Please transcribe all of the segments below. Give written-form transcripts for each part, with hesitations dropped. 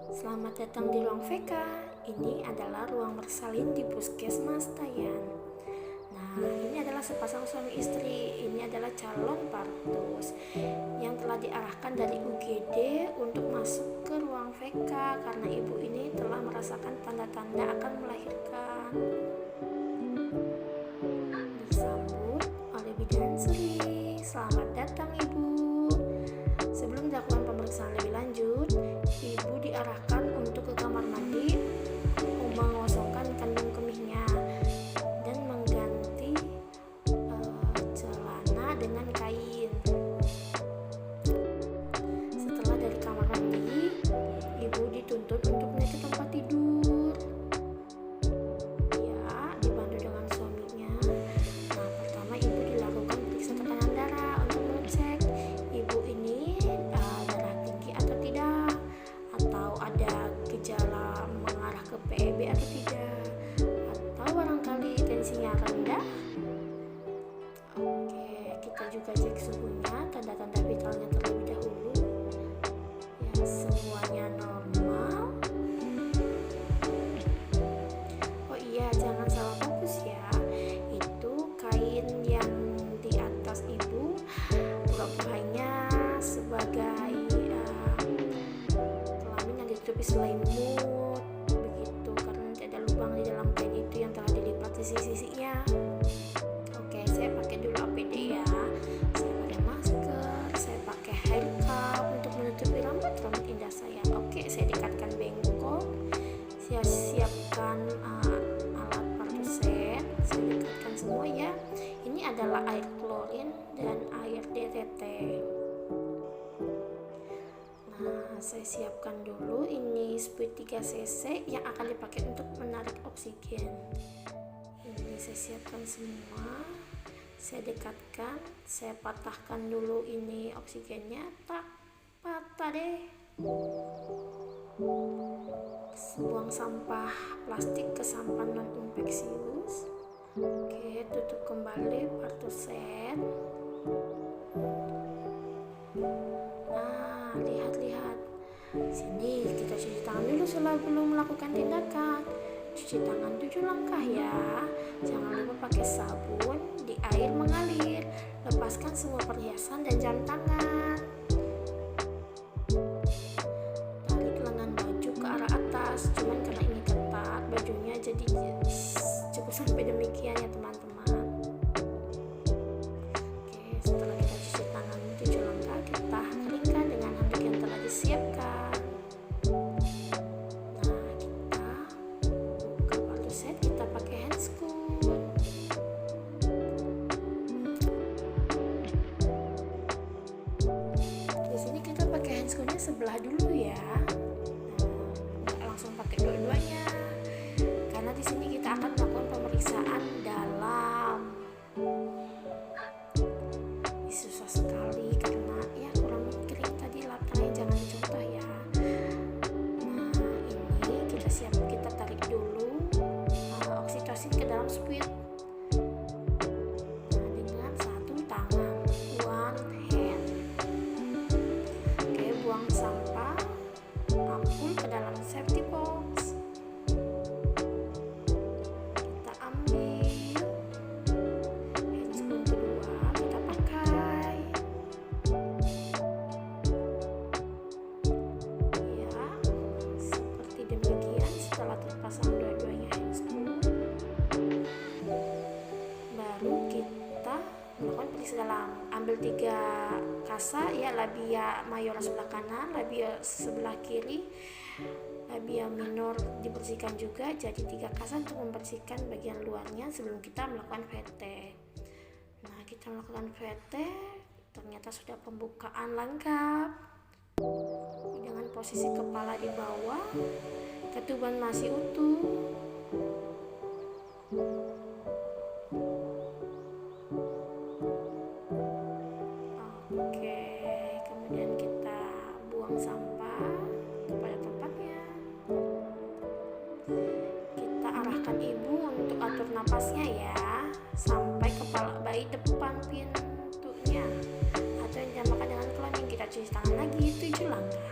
Selamat datang di ruang VK. Ini adalah ruang bersalin di Puskesmas Tayan. Nah, ini adalah sepasang suami istri. Ini adalah calon partus yang telah diarahkan dari UGD untuk masuk ke ruang VK karena ibu ini telah merasakan tanda-tanda akan melahirkan. Disambut oleh bidan Sri. Selamat datang ibu. Sebelum dilakukan pemeriksaan lebih lanjut, ibu diarahkan untuk ke kamar mandi, mengosongkan kandung kemihnya dan mengganti celana dengan kain. Setelah dari kamar mandi, ibu dituntut untuk naik ke tempat tidur. Ya, dibantu dengan suaminya. Nah, pertama ibu dilakukan periksa tekanan darah untuk mengecek ibu ini darah tinggi atau tidak, atau ada gejala mengarah ke PEB atau tidak, atau barangkali tensinya rendah. Oke, kita juga cek suhunya, tanda-tanda vitalnya terlebih dahulu. Ya, semuanya normal. Oh iya, jangan salah fokus ya. Itu kain yang di atas ibu pura-puranya sebagai kelamin yang ditutupi selimut begitu, karena nanti ada lubang di dalam kain itu yang telah dilipat sisi-sisinya. Oke, saya pakai dulu APD ya. Saya pakai masker, saya pakai hair cap untuk menutupi rambut indah saya. Oke, saya dekatkan bengkok. Saya siapkan alat partuset. Saya dekatkan semua ya. Ini adalah air klorin dan air DTT. Nah, saya siapkan dulu ini speed 3 cc yang akan dipakai untuk menarik oksigen. Ini saya siapkan semua. Saya dekatkan, saya patahkan dulu ini oksigennya. Tak, patah deh. Buang sampah plastik ke sampan non infeksius. Oke, tutup kembali partuset. Nah, lihat-lihat. Sini kita cuci tangan dulu sebelum melakukan tindakan. Cuci tangan 7 langkah ya. Jangan lupa pakai sabun di air mengalir. Lepaskan semua perhiasan dan jam tangan. Tarik lengan baju ke arah atas. Cuman karena ini ketat bajunya, jadi cukup sampai demikian ya teman-teman. Oke, setelah kita cuci tangan 7 langkah, kita keringkan dengan handuk yang telah disiapkan. Nah, kita buka partuset, kita pakai handscoon. Di sini kita pakai handscoonnya sebelah dulu ya. Nah, nggak langsung pakai dua-duanya, karena di sini kita akan melakukan pemeriksaan dalam. Susah sekali karena ya kurang kering tadi, latarnya jangan dicontoh ya. Nah, ini kita tarik dulu oksitosin ke dalam speed. Nah, dengan satu tangan, one hand. Oke, buang sampah ampul ke dalam safety box. Kita ambil handscoon kedua, kita pakai ya seperti demikian. Setelah terpasang dua-duanya handscoon, baru kita melakukan periksa dalam. Ambil 3 kasa ya, labia mayor sebelah kanan, labia sebelah kiri, labia minor dibersihkan juga. Jadi 3 kasa untuk membersihkan bagian luarnya sebelum kita melakukan VT. Nah, kita melakukan VT, ternyata sudah pembukaan lengkap dengan posisi kepala di bawah, ketuban masih utuh. Oke, kemudian kita buang sampah kepada tempatnya. Kita arahkan ibu untuk atur napasnya ya, sampai kepala bayi depan pintunya, atau yang dinamakan dengan kelamin. Kita cuci tangan lagi 7 langkah.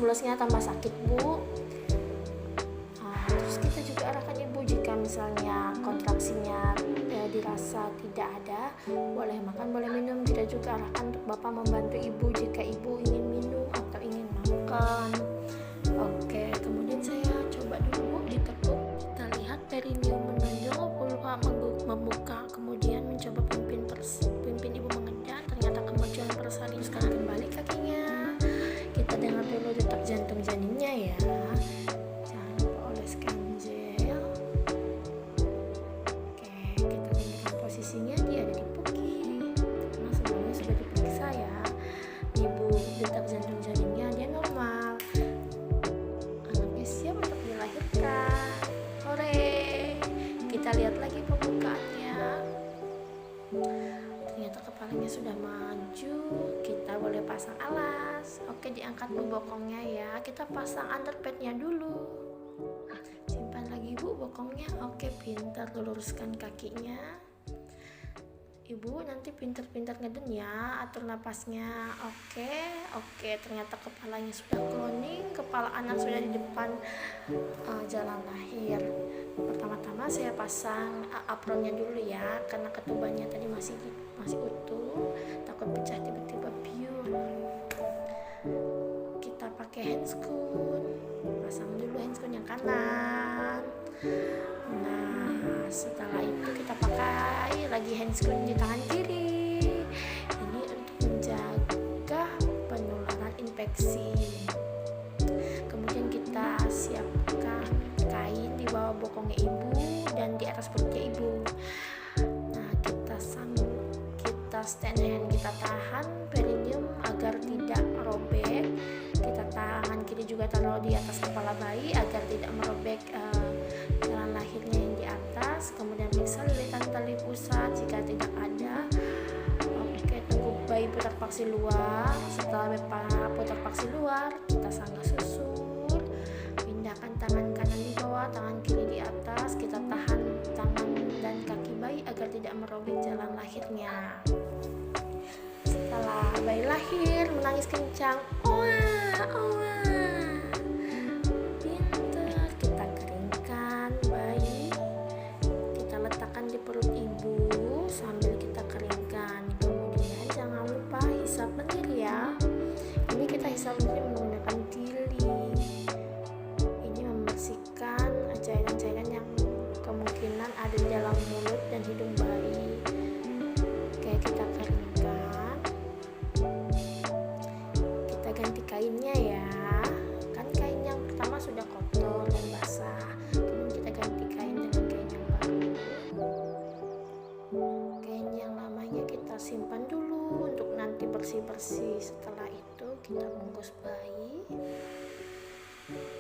ulas-ulasnya tambah sakit Bu. Terus kita juga arahkan ibu jika misalnya kontraksinya dirasa tidak ada, boleh makan boleh minum. Kita juga arahkan untuk bapak membantu ibu jika ibu ingin minum atau ingin makan. Oke, kemudian saya coba dulu ditekuk. Kita lihat perineum menonjol, vulva membuka, kemudian mencoba pimpin ibu mengejar, ternyata kemajuan persalinan. Sekarang kembali kakinya, kita dengar dulu detak jantung janinnya ya. Jangan lupa oleskan gel. Oke, kita dengarkan posisinya, dia ada di puki karena sebelumnya sudah diperiksa ya. Ibu detak jantung janinnya dia normal, anaknya siap untuk dilahirkan. Hore, kita lihat lagi pembukaannya. Ternyata kepalanya sudah maju, kita boleh pasang alas. Oke, diangkat bu bokongnya ya, kita pasang underpadnya dulu. Simpan lagi bu bokongnya. Oke, pintar, luruskan kakinya. Ibu nanti pintar-pintar ngeden ya, atur napasnya. Oke, ternyata kepalanya sudah cloning, kepala anak sudah di depan jalan lahir. Pertama-tama saya pasang apronnya dulu ya, karena ketubannya tadi masih utuh, takut pecah tiba-tiba biur. Kita pakai handscoon, pasang dulu handscoon yang kanan. Nah, setelah itu kita pakai lagi handscoon di tangan kiri. Ini untuk menjaga penularan infeksi. Kemudian kita siapkan kain di bawah bokongnya ibu dan di atas perutnya ibu. Nah, kita stand hand, kita tahan perineum agar tidak robek. Kita tangan kiri juga taruh di atas kepala bayi agar tidak merobek jalan lahirnya yang di atas. Kemudian periksa lilitan tali pusat jika tidak ada. Oke, tunggu bayi putar paksi luar. Setelah putar paksi luar, kita sanggah susur. Pindahkan tangan kanan di bawah, tangan kiri di atas. Kita tahan tangan dan kaki bayi agar tidak merobek jalan lahirnya. Setelah bayi lahir menangis kencang, pintar, kita keringkan bayi, kita letakkan di perut ibu sambil kita keringkan. Kemudian jangan lupa hisap lendir ya. Ini kita hisap lendir menggunakan tili. Ini membersihkan cairan-cairan yang kemungkinan ada di dalam mulut dan hidung bayi. Oke, kita keringkan. Kita ganti kainnya ya. Kan kain yang pertama sudah kotor dan basah. Kemudian kita ganti kain dengan kain yang baru. Kain yang lamanya kita simpan dulu untuk nanti bersih-bersih. Setelah itu kita bungkus bayi.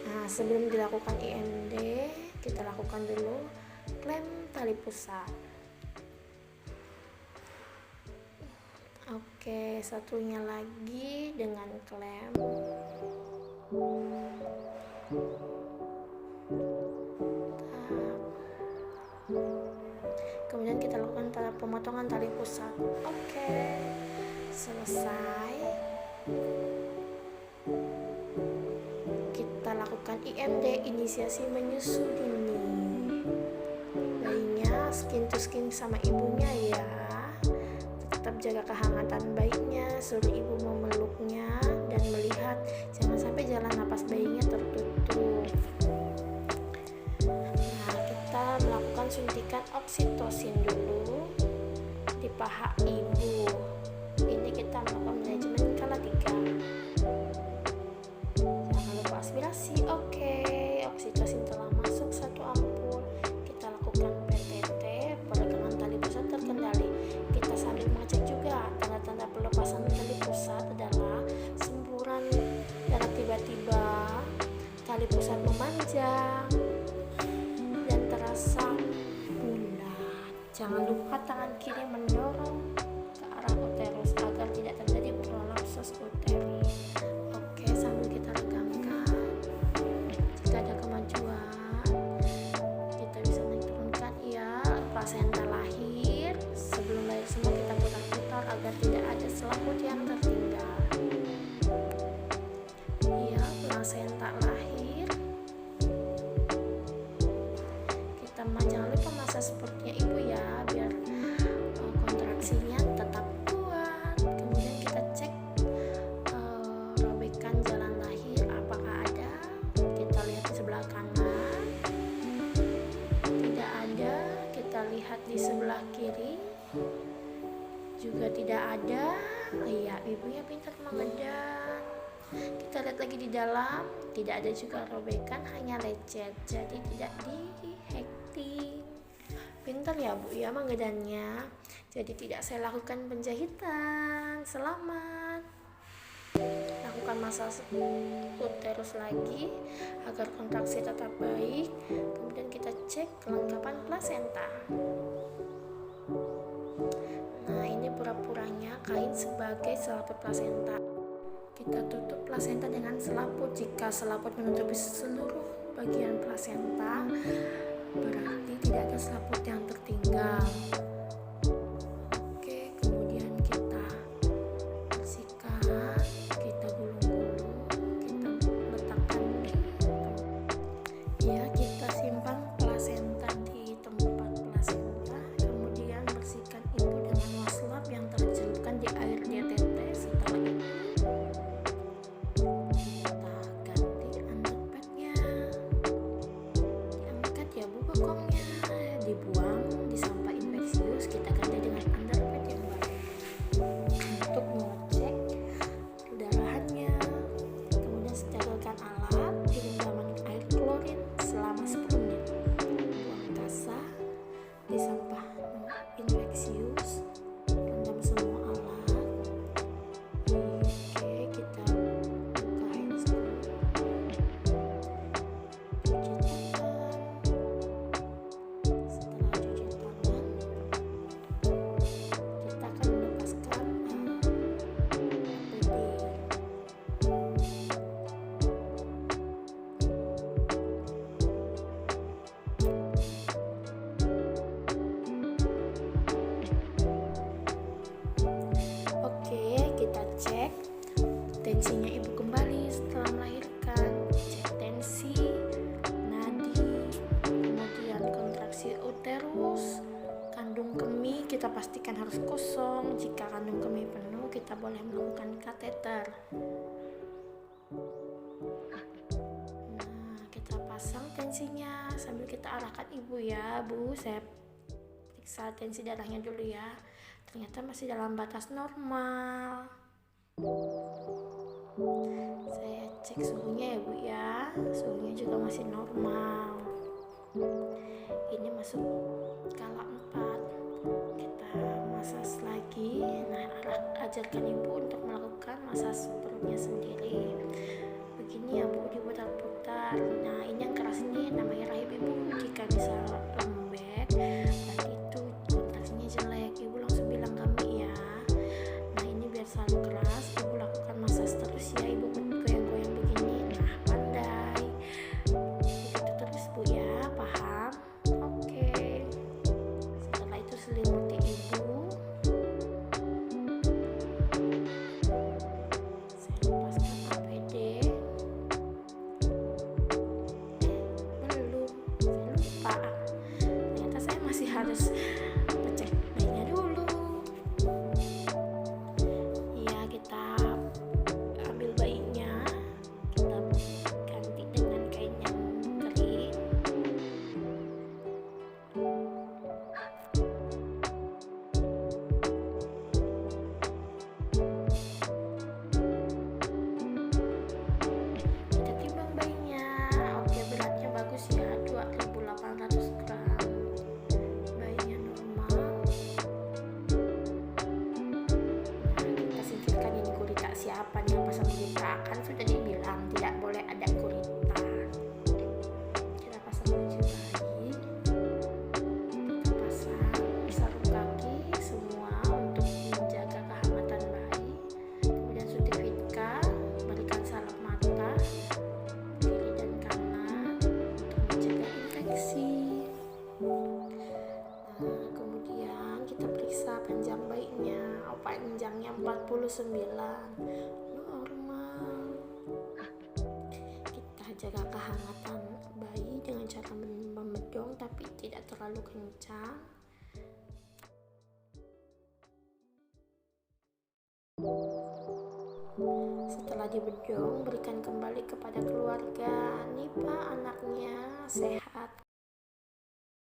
Nah, sebelum dilakukan IMD, kita lakukan dulu klem tali pusat. Oke, satunya lagi dengan klem. Kemudian kita lakukan pemotongan tali pusat. Oke, selesai. Kita lakukan IMD, inisiasi menyusu dini. Bayinya skin to skin sama ibunya ya. Tetap jaga kehangatan bayinya, suruh ibu memeluknya dan melihat jangan sampai jalan napas bayinya tertutup. Nah, kita melakukan suntikan oksitosin dulu di paha ibu. Ini kita melakukan manajemen skala 3. Jangan lupa aspirasi. Oke, oksitosin telah masuk 1 ampul. Kita lakukan PTT, peregangan tali pusat terkendali. Kita sambil mengecek juga tanda-tanda pelepasan tali pusat adalah semburan darah tiba-tiba, tali pusat memanjang dan terasa bulat. Jangan lupa tangan kiri mendorong ke arah uterus agar tidak terjadi prolapsus uteri. Oke, sambil kita regangkan. Jika ada kemajuan, kita bisa menurunkan ya plasenta lahir. Sebelum lahir semua kita putar-putar agar tidak ada selaput yang tertinggal. Iya, juga tidak ada. Iya, ibunya pintar mengedan. Kita lihat lagi di dalam, tidak ada juga robekan, hanya lecet, jadi tidak di-hacking. Pintar ya Bu ya mengedannya. Jadi tidak saya lakukan penjahitan. Selamat. Lakukan massage uterus lagi agar kontraksi tetap baik. Kemudian kita cek kelengkapan plasenta. Nah, ini pura-puranya kain sebagai selaput plasenta. Kita tutup plasenta dengan selaput. Jika selaput menutupi seluruh bagian plasenta, berarti tidak ada selaput yang tertinggal. Oke, kemudian kita bersihkan, kita gulung-gulung, kita letakkan di ya, kita simpan plasenta di tempat plasenta, kemudian bersihkan ibu dengan waslap yang tercelupkan di air DTT. Setelah itu kita ganti underpadnya, diangkat ya Bu bokongnya, dibuang di sampah infeksius, kita ganti dengan underpad yang baru untuk mengecek perdarahannya. Kemudian sterilkan alat, direndam air klorin selama 10 menit. Buang kasa di sampah infeksius, rendam semua alat. Oke, kita buka handscoon, cuci tangan. Setelah cuci tangan, kita akan melepaskan APD. Oke, kita cek tensinya ibu kembali setelah melahirkan. Cek tensi, nadi, kemudian kontraksi uterus, kandung kemih kita pastikan harus kosong. Jika kandung kemih penuh, kita boleh melakukan kateter. Nah, kita pasang tensinya sambil kita arahkan ibu ya Bu. Saya periksa tensi darahnya dulu ya. Ternyata masih dalam batas normal. Saya cek suhunya ya Bu ya. Suhunya juga masih normal. Ini masuk skala 4. Kita massage lagi. Nah, ajarkan ibu untuk melakukan massage perutnya sendiri. Begini ya Bu, diputar-putar. Nah, ini yang keras ini namanya rahim ibu. Jika bisa lembek, berarti itu kontraksinya jelek. Ibu langsung bilang kami ya. Nah, ini biar selalu keras, ibu lakukan massage terus ya. Ibu goyang-goyang begini. Nah, pandai. Begitu terus Bu ya, paham? Oke. Setelah itu selimuti ibu. Saya lepaskan APD. Belum, saya lupa. Ternyata saya masih harus ngecek bayinya dulu. Iya, kita ambil bayinya, kita ganti dengan kain yang kering. Kita timbang bayinya. Oke, beratnya bagus ya, 2.800 gram. Bayinya normal. Nah, kita singkirkan ini gurita. Siapa nih yang pasang gurita? Kan sudah dibilang tidak boleh ada gurita. Kita pasang baju bayi. Kita pasang sarung kaki semua untuk menjaga kehangatan bayi. Kemudian suntik Vika, berikan salep mata kiri dan kanan untuk mencegah infeksi. Nah, kemudian kita periksa panjang bayinya. Oh, panjangnya 49, normal. Kita jaga kehangatan bayi dengan cara memedong tapi tidak terlalu kencang. Setelah dibedong, berikan kembali kepada keluarga. Nih Pak, anaknya sehat